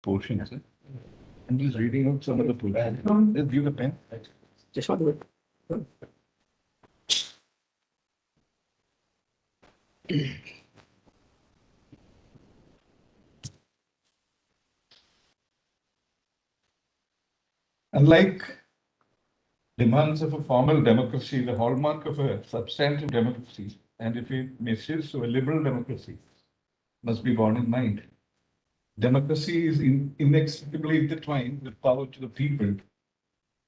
portions. I'm just reading out some of the portions. Just give the pen. Just one minute. Unlike demands of a formal democracy, the hallmark of a substantive democracy, and if it misses to a liberal democracy, must be borne in mind. Democracy is inextricably intertwined with power to the people.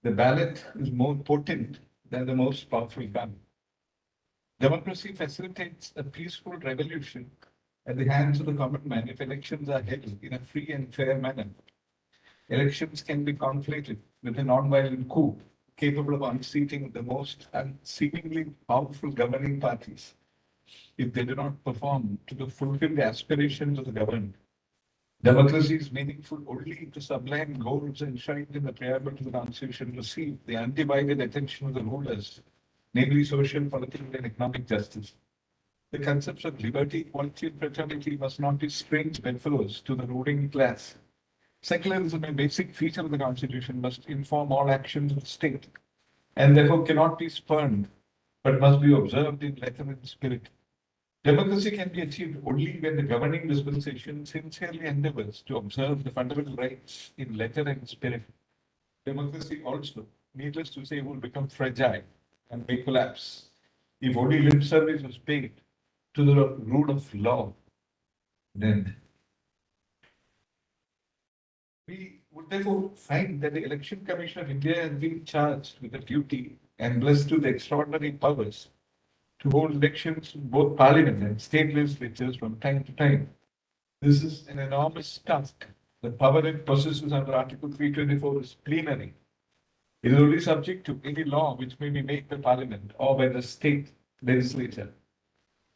The ballot is more potent than the most powerful gun. Democracy facilitates a peaceful revolution at the hands of the common man if elections are held in a free and fair manner. Elections can be conflated with a non-violent coup capable of unseating the most seemingly powerful governing parties if they do not perform to fulfill the aspirations of the governed. Democracy is meaningful only if the sublime goals enshrined in the preamble to the Constitution receive the undivided attention of the rulers, namely social, political, and economic justice. The concepts of liberty, equality, and fraternity must not be strange bedfellows to the ruling class. Secularism, a basic feature of the Constitution, must inform all actions of the state, and therefore cannot be spurned, but must be observed in letter and spirit. Democracy can be achieved only when the governing dispensation sincerely endeavors to observe the fundamental rights in letter and spirit. Democracy also, needless to say, will become fragile and may collapse if only lip service is paid to the rule of law. Then we would therefore find that the Election Commission of India has been charged with the duty and blessed with extraordinary powers to hold elections in both parliament and state legislatures from time to time. This is an enormous task. The power it possesses under Article 324 is plenary. It is only subject to any law which may be made by parliament or by the state legislature.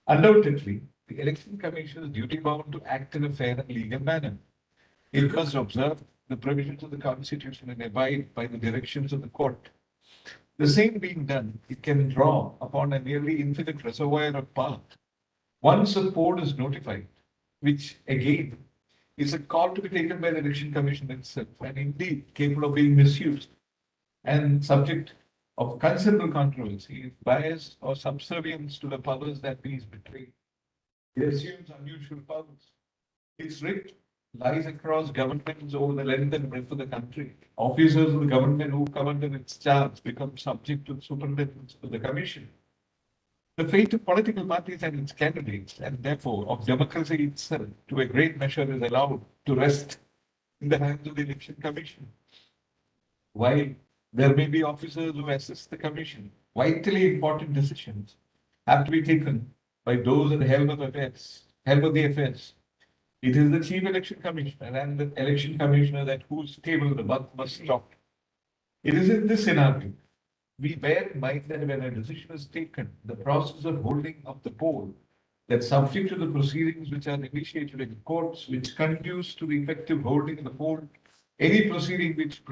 Undoubtedly, the Election Commission is duty bound to act in a fair and legal manner. It must observe the provisions of the Constitution and abide by the directions of the court. The same being done, it can draw upon a nearly infinite reservoir of power. Once a poll is notified, which again is a call to be taken by the Election Commission itself, and indeed capable of being misused and subject of considerable controversy, if bias or subservience to the powers that be is betrayed. It assumes unusual powers. Its writ lies across governments over the length and breadth of the country. Officers of the government who come under its charge become subject to the superintendence of the Commission. The fate of political parties and its candidates, and therefore of democracy itself, to a great measure is allowed to rest in the hands of the Election Commission. While there may be officers who assist the Commission, vitally important decisions have to be taken by those at the helm of the affairs. It is the Chief Election Commissioner and the Election Commissioner at whose table the buck must stop. It is in this scenario we bear in mind that when a decision is taken, the process of holding of the poll, that subject to the proceedings which are initiated in courts, which conduce to the effective holding of the poll, any proceeding which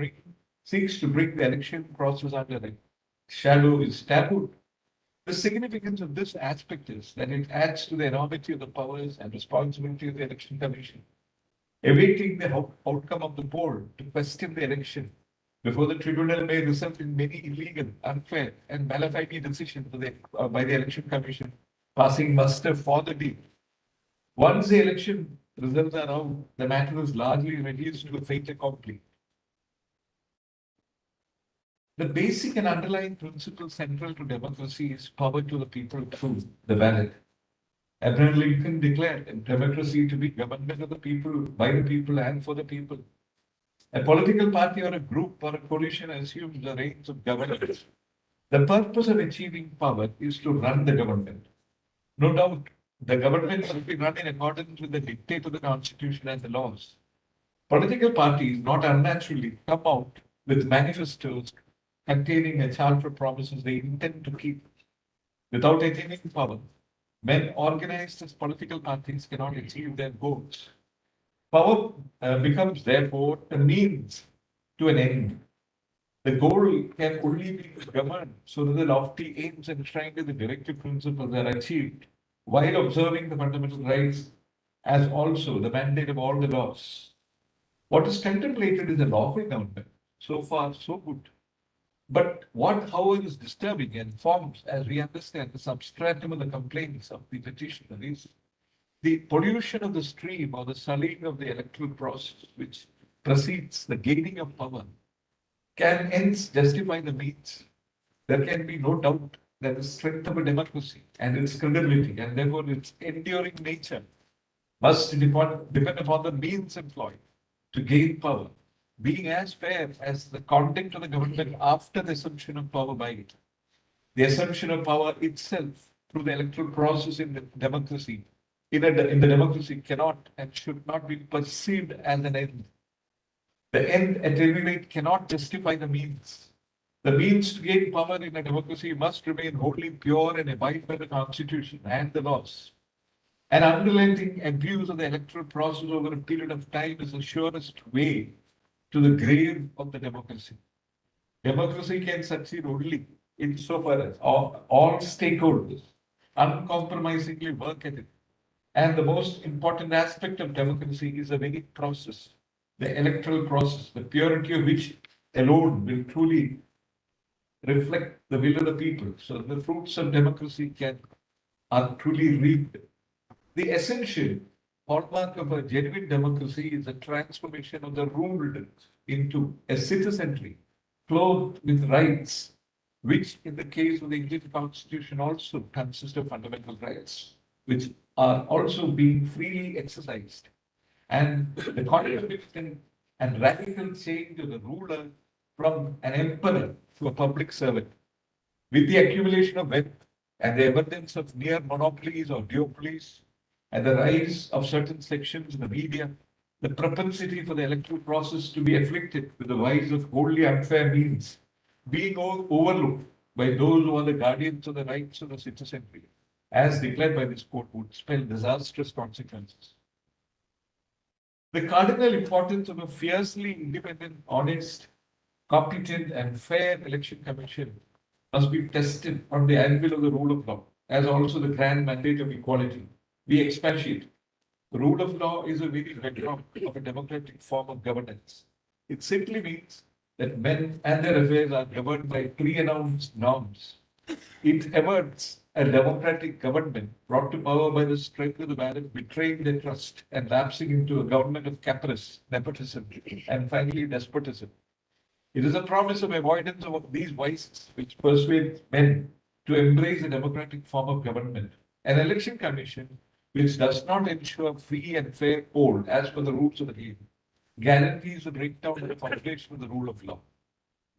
seeks to bring the election process under the shadow is tabooed. The significance of this aspect is that it adds to the enormity of the powers and responsibility of the Election Commission. Awaiting the outcome of the poll to question the election before the tribunal may result in many illegal, unfair, and malafide decisions by the Election Commission passing muster for the deal. Once the election results are out, the matter is largely reduced to a fait accompli. The basic and underlying principle central to democracy is power to the people through the ballot. Abraham Lincoln declared democracy to be government of the people, by the people, and for the people. A political party or a group or a coalition assumes the reins of governance. The purpose of achieving power is to run the government. No doubt, the government must be run in accordance with the dictate of the Constitution and the laws. Political parties, not unnaturally, come out with manifestos containing a charter of promises they intend to keep. Without attaining power, men organized as political parties cannot achieve their goals. Power becomes therefore a means to an end. The goal can only be governed so that the lofty aims enshrined in the directive principles are achieved while observing the fundamental rights as also the mandate of all the laws. What is contemplated is a lawful government. So far, so good. But what, however, is disturbing and forms, as we understand, the substratum of the complaints of the petitioner is the pollution of the stream or the sullying of the electoral process which precedes the gaining of power can hence justify the means. There can be no doubt that the strength of a democracy and its credibility and therefore its enduring nature must depend upon the means employed to gain power, being as fair as the conduct of the government after the assumption of power by it. The assumption of power itself through the electoral process in the democracy, in the democracy cannot and should not be perceived as an end. The end at any rate cannot justify the means. The means to gain power in a democracy must remain wholly pure and abide by the constitution and the laws. An unrelenting abuse of the electoral process over a period of time is the surest way to the grave of the democracy. Democracy can succeed only insofar as all stakeholders uncompromisingly work at it. And the most important aspect of democracy is the very process, the electoral process, the purity of which alone will truly reflect the will of the people. So the fruits of democracy are truly reaped. The essential hallmark of a genuine democracy is the transformation of the ruled into a citizenry clothed with rights, which in the case of the Indian Constitution also consist of fundamental rights, which are also being freely exercised. And the contribution and radical change of the ruler from an emperor to a public servant, with the accumulation of wealth and the emergence of near monopolies or duopolies, and the rise of certain sections in the media, the propensity for the electoral process to be afflicted with the vice of wholly unfair means, being overlooked by those who are the guardians of the rights of the citizenry, as declared by this court, would spell disastrous consequences. The cardinal importance of a fiercely independent, honest, competent, and fair election commission must be tested on the anvil of the rule of law, as also the grand mandate of equality. We expatiate. The rule of law is a very bedrock of a democratic form of governance. It simply means that men and their affairs are governed by pre-announced norms. It averts a democratic government brought to power by the strength of the ballot, betraying their trust and lapsing into a government of caprice, nepotism, and finally despotism. It is a promise of avoidance of these vices which persuades men to embrace a democratic form of government. An election commission which does not ensure free and fair poll as per the rules of the game guarantees the breakdown of the foundation of the rule of law.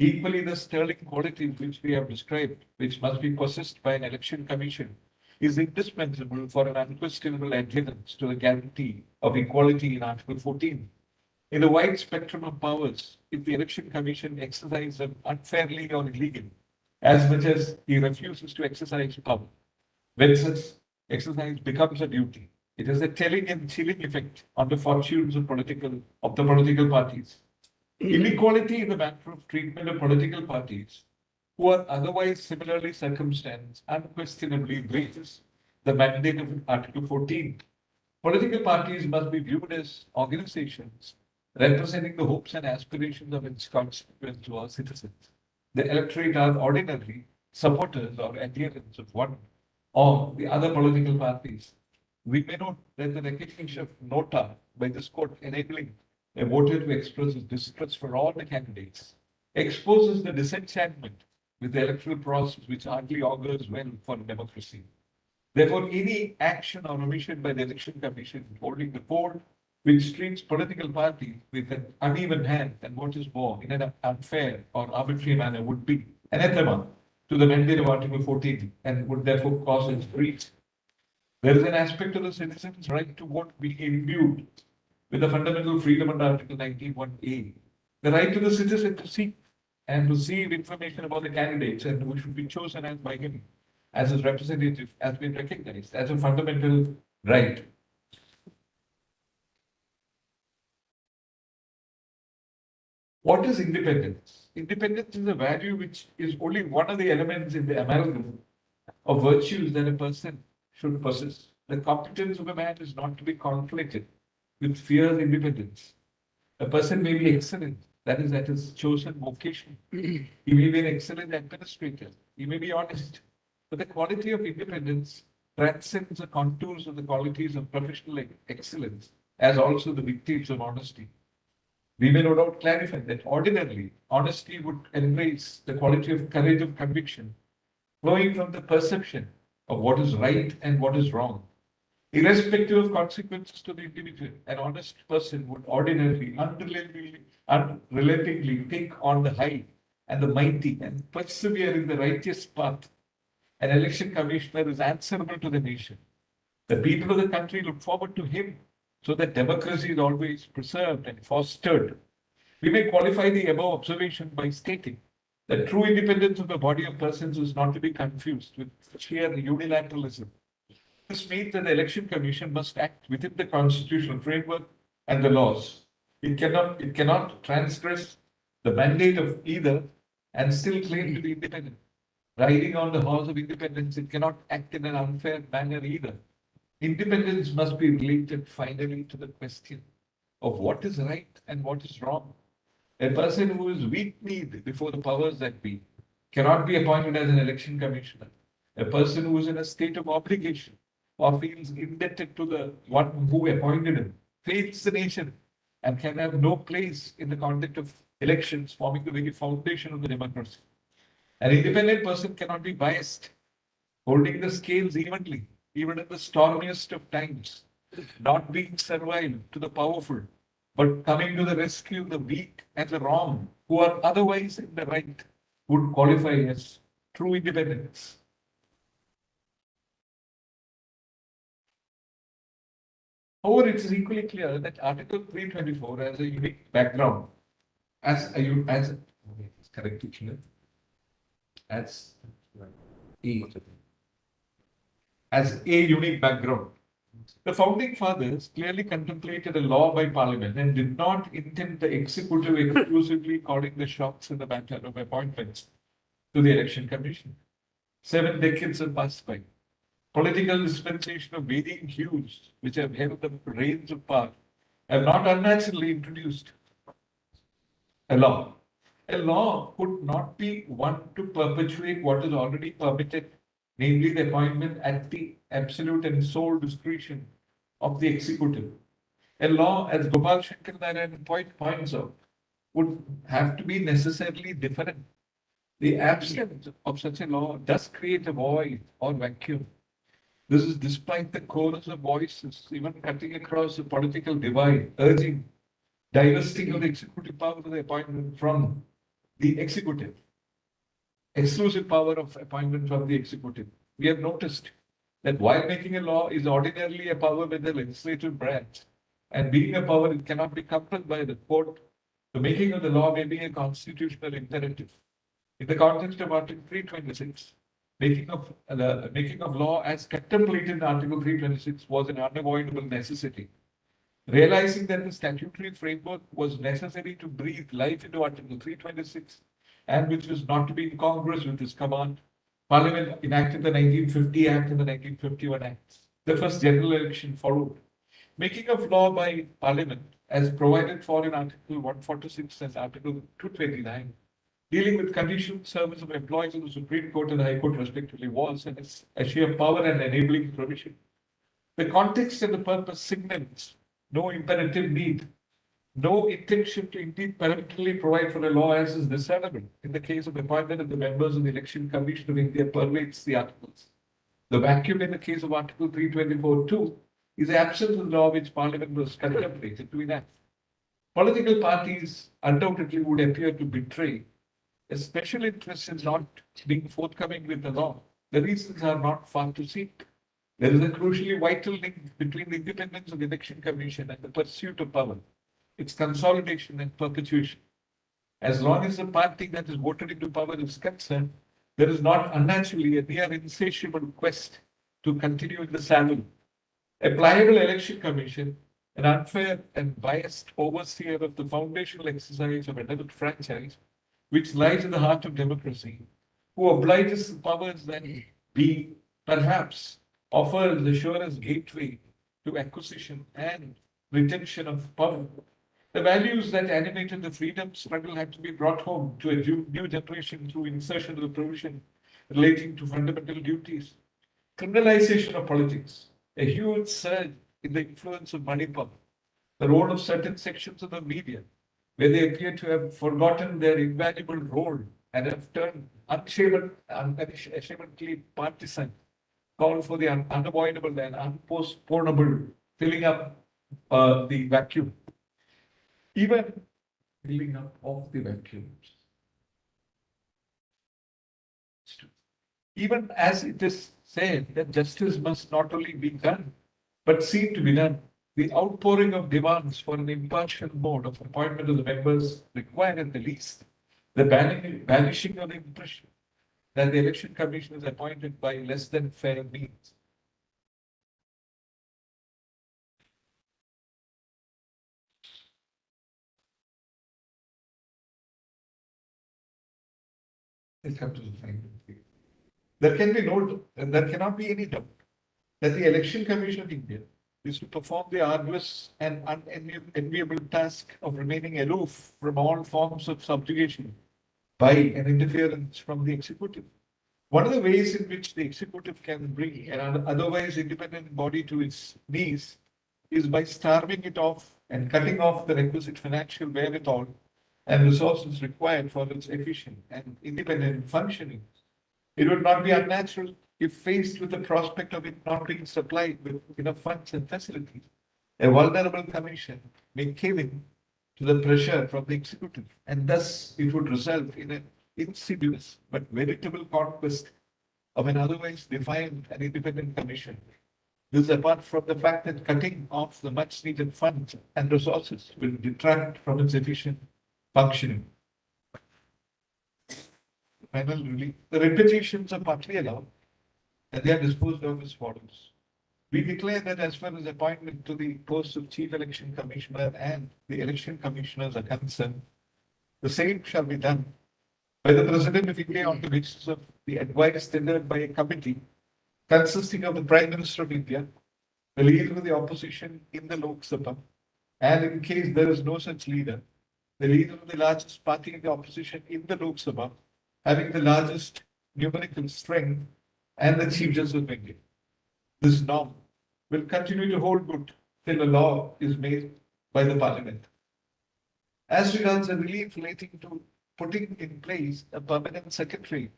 Equally, the sterling quality which we have described, which must be possessed by an election commission, is indispensable for an unquestionable adherence to the guarantee of equality in Article 14. In the wide spectrum of powers, if the election commission exercises them unfairly or illegally, as much as he refuses to exercise power, when such exercise becomes a duty, it has a telling and chilling effect on the fortunes of the political parties. Inequality in the matter of treatment of political parties who are otherwise similarly circumstanced unquestionably breaches the mandate of Article 14. Political parties must be viewed as organizations representing the hopes and aspirations of its constituents or citizens. The electorate are ordinarily supporters or adherents of one or the other political parties. We may note that the recognition of nota by this court enabling a voter to express his distrust for all the candidates exposes the disenchantment with the electoral process which hardly augurs well for democracy. Therefore, any action or omission by the Election Commission holding the poll which treats political parties with an uneven hand and what is more, in an unfair or arbitrary manner would be anathema to the mandate of Article 14 and would therefore cause its breach. There is an aspect of the citizen's right to vote being imbued with the fundamental freedom under Article 91A. The right to the citizen to seek and receive information about the candidates and who should be chosen as by him as his representative has been recognized as a fundamental right. What is independence? Independence is a value which is only one of the elements in the amalgam of virtues that a person should possess. The competence of a man is not to be conflated with fierce independence. A person may be excellent, that is, at his chosen vocation. He may be an excellent administrator. He may be honest. But the quality of independence transcends the contours of the qualities of professional excellence, as also the dictates of honesty. We may no doubt clarify that ordinarily, honesty would embrace the quality of courage of conviction, flowing from the perception of what is right and what is wrong. Irrespective of consequences to the individual, an honest person would ordinarily, unrelentingly take on the high and the mighty and persevere in the righteous path. An election commissioner is answerable to the nation. The people of the country look forward to him so that democracy is always preserved and fostered. We may qualify the above observation by stating that true independence of the body of persons is not to be confused with sheer unilateralism. This means that the Election Commission must act within the constitutional framework and the laws. It cannot transgress the mandate of either and still claim to be independent. Riding on the horse of independence, it cannot act in an unfair manner either. Independence must be related finally to the question of what is right and what is wrong. A person who is weak-kneed before the powers that be cannot be appointed as an election commissioner. A person who is in a state of obligation or feels indebted to the one who appointed him fails the nation and can have no place in the conduct of elections, forming the very foundation of the democracy. An independent person cannot be biased, holding the scales evenly, even in the stormiest of times, not being servile to the powerful, but coming to the rescue of the weak and the wrong, who are otherwise in the right, would qualify as true independence. However, it is equally clear that Article 324 has a unique background, as a unique background. The founding fathers clearly contemplated a law by Parliament and did not intend the executive exclusively calling the shots in the matter of appointments to the Election Commission. 7 decades have passed by. Political dispensation of varying hues, which have held the reins of power, have not unnaturally introduced a law. A law could not be one to perpetuate what is already permitted, namely the appointment at the absolute and sole discretion of the executive. A law, as Gopal Sankaranarayanan points out, would have to be necessarily different. The absence of such a law does create a void or vacuum. This is despite the chorus of voices, even cutting across the political divide, urging divesting of the executive power of the appointment from the executive, exclusive power of appointment from the executive. We have noticed that while making a law is ordinarily a power with the legislative branch, and being a power, it cannot be coupled by the court. The making of the law may be a constitutional imperative. In the context of Article 326, making of law as contemplated in Article 326 was an unavoidable necessity. Realizing that the statutory framework was necessary to breathe life into Article 326 and which was not to be incongruous with this command, Parliament enacted the 1950 Act and the 1951 Acts. The first general election followed. Making of law by Parliament, as provided for in Article 146 and Article 229, dealing with conditional service of employees of the Supreme Court and the High Court respectively, was a sheer power and enabling provision. The context and the purpose signals no imperative need, no intention to indeed peremptorily provide for a law as is discernible in the case of appointment of the members of the Election Commission of India pervades the articles. The vacuum in the case of Article 324(2) is the absence of the law which Parliament was contemplated to enact. Political parties undoubtedly would appear to betray a special interest in not being forthcoming with the law. The reasons are not far to seek. There is a crucially vital link between the independence of the Election Commission and the pursuit of power, its consolidation and perpetuation. As long as the party that is voted into power is concerned, there is not unnaturally a near insatiable quest to continue in the saddle. A pliable election commission, an unfair and biased overseer of the foundational exercise of another franchise, which lies in the heart of democracy, who obliges the powers that be, perhaps offers the surest gateway to acquisition and retention of power, The values that animated the freedom struggle had to be brought home to a new generation through insertion of the provision relating to fundamental duties. Criminalization of politics, a huge surge in the influence of money power, the role of certain sections of the media, where they appear to have forgotten their invaluable role and have turned unashamedly partisan, call for the unavoidable and unpostponable filling up the vacuum, even filling up of the vacuums. Even as it is said that justice must not only be done, but seem to be done, the outpouring of demands for an impartial mode of appointment of the members require at the least the banishing of the impression that the election commission is appointed by less than fair means. It comes to the final. There cannot be any doubt that the Election Commission of India is to perform the arduous and unenviable task of remaining aloof from all forms of subjugation by and interference from the executive. One of the ways in which the executive can bring an otherwise independent body to its knees is by starving it off and cutting off the requisite financial wherewithal and resources required for its efficient and independent functioning. It would not be unnatural if faced with the prospect of it not being supplied with enough funds and facilities. A vulnerable commission may cave in to the pressure from the executive, and thus it would result in an insidious but veritable conquest of an otherwise defiant and independent commission. This apart from the fact that cutting off the much needed funds and resources will detract from its efficient functioning. Final relief. The repetitions are partly allowed, and they are disposed of as follows. We declare that as far as appointment to the post of Chief Election Commissioner and the election commissioners are concerned, the same shall be done by the President of India on the basis of the advice tendered by a committee consisting of the Prime Minister of India, the leader of the opposition in the Lok Sabha, and in case there is no such leader, the leader of the largest party in the opposition in the Lok Sabha, having the largest numerical strength, and the Chief Justice of India. This norm will continue to hold good till a law is made by the Parliament. As regards the relief relating to putting in place a permanent secretary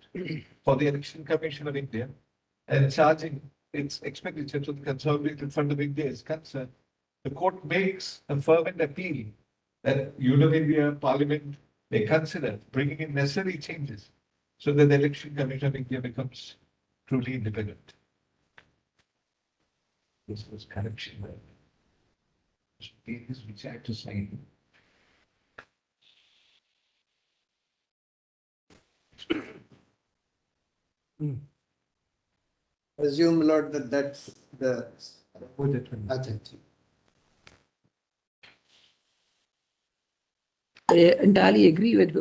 for the Election Commission of India and charging its expenditure to the Consolidated Fund of India is concerned, the court makes a fervent appeal that Union of India Parliament may consider bringing in necessary changes so that the Election Commission of India becomes truly independent. This was correction. Pages which I had to sign. Assume, Lord, that that's the agent. I entirely agree with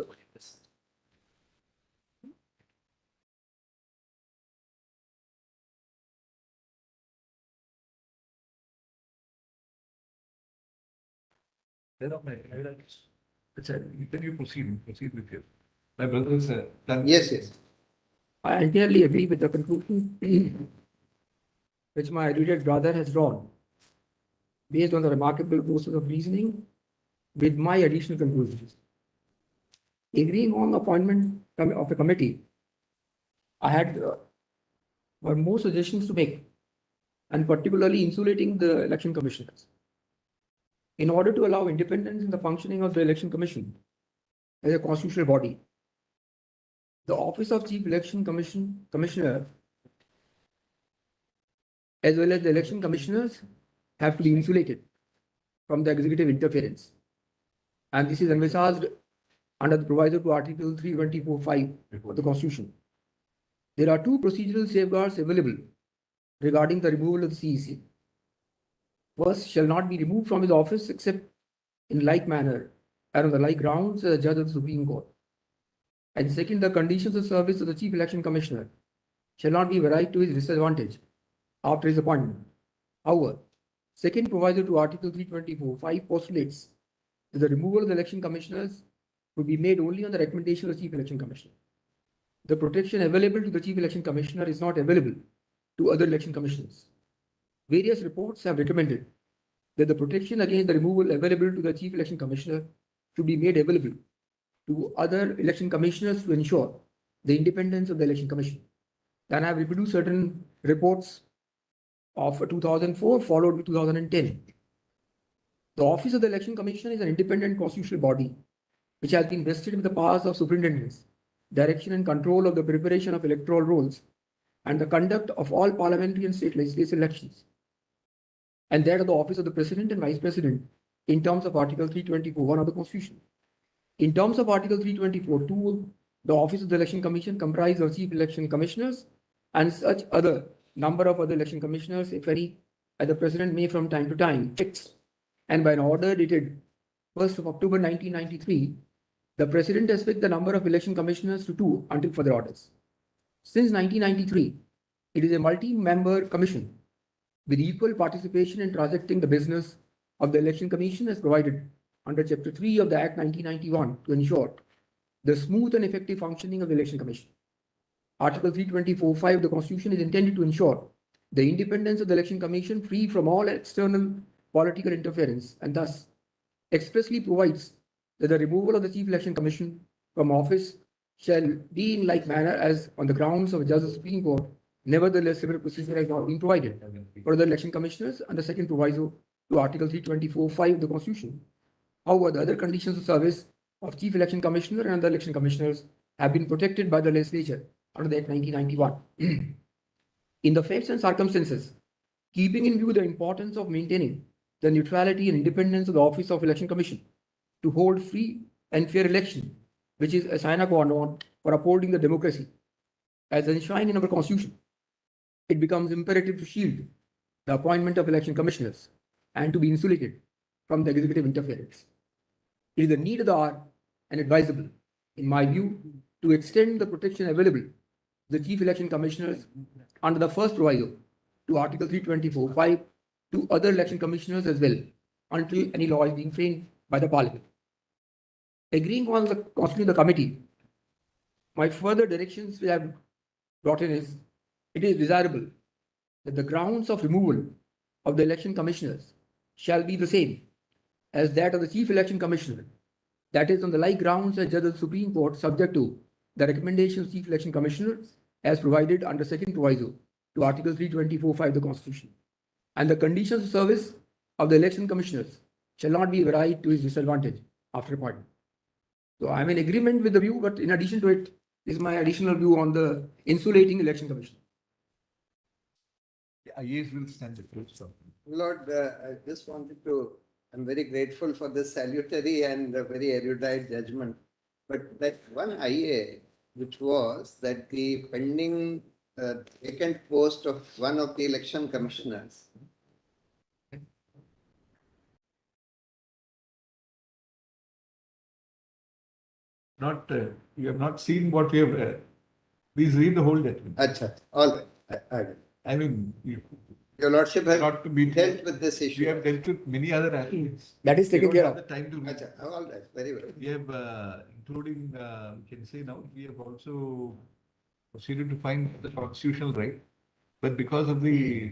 Then my then you proceed with you. My brother is done. Yes, yes. I entirely agree with the conclusion which my erudite brother has drawn, based on the remarkable process of reasoning, with my additional conclusions. Agreeing on the appointment of a committee, I had were more suggestions to make, and particularly insulating the election commissioners. In order to allow independence in the functioning of the election commission as a constitutional body, the office of Chief Election Commissioner, as well as the election commissioners, have to be insulated from the executive interference. And this is envisaged under the proviso to Article 324(5) of the Constitution. There are two procedural safeguards available regarding the removal of the CEC. First, shall not be removed from his office except in like manner and on the like grounds as a judge of the Supreme Court. And second, the conditions of service of the Chief Election Commissioner shall not be varied to his disadvantage after his appointment. However, second proviso to Article 324(5) postulates that the removal of the election commissioners would be made only on the recommendation of the Chief Election Commissioner. The protection available to the Chief Election Commissioner is not available to other election commissioners. Various reports have recommended that the protection against the removal available to the Chief Election Commissioner should be made available to other election commissioners to ensure the independence of the Election Commission. Then I have reproduced certain reports of 2004 followed with 2010. The Office of the Election Commissioner is an independent constitutional body which has been vested with the powers of superintendence, direction and control of the preparation of electoral rolls and the conduct of all parliamentary and state legislative elections, and that of the office of the President and Vice President in terms of Article 324(1) of the Constitution. In terms of Article 324(2), the Office of the Election Commission comprises of Chief Election Commissioners and such other number of other election commissioners, if any, as the President may from time to time fix. And by an order dated 1st of October 1993, the President has fixed the number of election commissioners to 2 until further orders. Since 1993, it is a multi-member commission with equal participation in transacting the business of the Election Commission as provided under Chapter 3 of the Act 1991 to ensure the smooth and effective functioning of the Election Commission. Article 324(5) of the Constitution is intended to ensure the independence of the Election Commission free from all external political interference, and thus expressly provides that the removal of the Chief Election Commission from office shall be in like manner as on the grounds of a judge of the Supreme Court. Nevertheless, similar procedure has not been provided for the election commissioners under second proviso to Article 324(5) of the Constitution. However, the other conditions of service of Chief Election Commissioner and other election commissioners have been protected by the legislature under the Act 1991. In the facts and circumstances, keeping in view the importance of maintaining the neutrality and independence of the Office of Election Commission to hold free and fair election, which is a sine qua non for upholding the democracy as enshrined in our Constitution, it becomes imperative to shield the appointment of election commissioners and to be insulated from the executive interference. It is the need of the hour and advisable, in my view, to extend the protection available to the Chief Election Commissioners under the first proviso to Article 324(5) to other election commissioners as well, until any law is being framed by the Parliament. Agreeing on the constituting the committee, my further directions we have brought in is, it is desirable that the grounds of removal of the election commissioners shall be the same as that of the Chief Election Commissioner, that is on the like grounds as judge of the Supreme Court, subject to the recommendations of Chief Election Commissioner as provided under second proviso to Article 324(5) of the Constitution. And the conditions of service of the election commissioners shall not be varied to his disadvantage after appointment. So I am in agreement with the view, but in addition to it, this is my additional view on the insulating election commission. The IAs will stand the truth. Lord, I just wanted to, I'm very grateful for this salutary and very erudite judgment. But that one IA, which was that the pending vacant post of one of the election commissioners. Not, you have not seen what we have. Please read the whole document. Acha, all right. I will. I mean, Your Lordship has not to be dealt with this We issue. have dealt with many other aspects. That is taken We care don't have of. the time to read. Acha, all right, very well. We have, including, we can say now, we have also proceeded to find the constitutional right. But because of the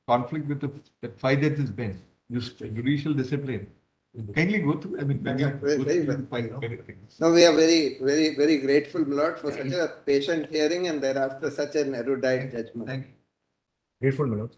conflict with the 5 judges bench, judicial discipline, kindly go through, I mean, when you Yeah, go very through, well. you find many things. No, we are very, very, very grateful, my Lord, for such a patient hearing and thereafter such an erudite judgment. Thank you. Grateful, my lord.